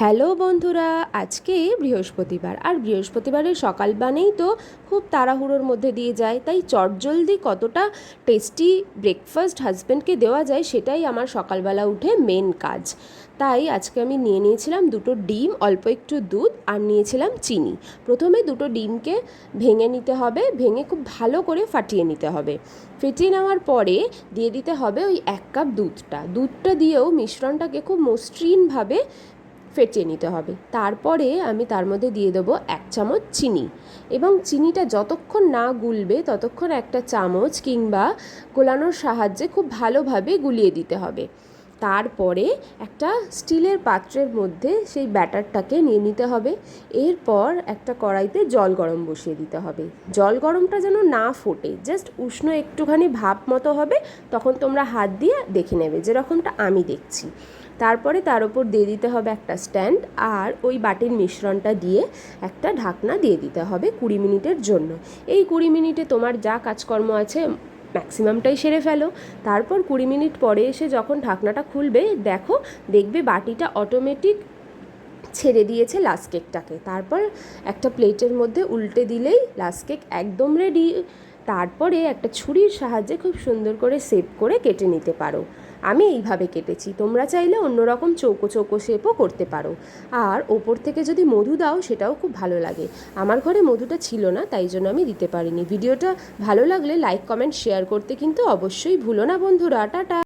Hello বন্ধুরা, আজকে বৃহস্পতিবার আর বৃহস্পতিবারের সকাল বানেই তো খুব তাড়াহুড়োর মধ্যে দিয়ে যায়, তাই চটজলদি কতটা টেস্টি ব্রেকফাস্ট হাজব্যান্ডকে দেওয়া যায় সেটাই আমার সকালবেলা উঠে মেন কাজ। তাই আজকে আমি নিয়ে নিয়েছিলাম দুটো ডিম, অল্প একটু দুধ আর নিয়েছিলাম চিনি। প্রথমে দুটো ডিমকে ভেঙে নিতে হবে, ভেঙে খুব ভালো করে ফাটিয়ে নিতে হবে। ফেটিয়ে নেওয়ার পরে দিয়ে দিতে হবে ওই 1 কাপ দুধটা দিয়েও মিশ্রণটাকে খুব মসৃণভাবে ফেটিয়ে নিতে হবে। তারপরে আমি তার মধ্যে দিয়ে দেবো 1 চামচ চিনি, এবং চিনিটা যতক্ষণ না গুলবে ততক্ষণ একটা চামচ কিংবা গোলানোর সাহায্যে খুব ভালোভাবে গুলিয়ে দিতে হবে। তারপরে একটা স্টিলের পাত্রের মধ্যে সেই ব্যাটারটাকে নিয়ে নিতে হবে। এরপর একটা কড়াইতে জল গরম বসিয়ে দিতে হবে। জল গরমটা যেন না ফোটে, জাস্ট উষ্ণ একটুখানি ভাপ মতো হবে, তখন তোমরা হাত দিয়ে দেখে নেবে যেরকমটা আমি দেখছি। তারপরে তার উপর দিয়ে দিতে হবে একটা স্ট্যান্ড, আর ওই বাটির মিশ্রণটা দিয়ে একটা ঢাকনা দিয়ে দিতে হবে 20 মিনিটের জন্য। এই 20 মিনিটে তোমার যা কাজকর্ম আছে ম্যাক্সিমামটাই সেরে ফেলো। তারপর 20 মিনিট পরে এসে যখন ঢাকনাটা খুলবে দেখবে বাটিটা অটোমেটিক ছেড়ে দিয়েছে লাস্ট কেকটাকে। তারপর একটা প্লেটের মধ্যে উল্টে দিলেই লাস্ট কেক একদম রেডি। তারপরে একটা ছুরির সাহায্যে খুব সুন্দর করে শেপ করে কেটে নিতে পারো। আমি এইভাবে কেটেছি, তোমরা চাইলে অন্যরকম চৌকো চৌকো শেপও করতে পারো। আর ওপর থেকে যদি মধু দাও সেটাও খুব ভালো লাগে। আমার ঘরে মধুটা ছিল না, তাই জন্য আমি দিতে পারিনি। ভিডিওটা ভালো লাগলে লাইক, কমেন্ট, শেয়ার করতে কিন্তু অবশ্যই ভুলো না বন্ধুরা। টাটা।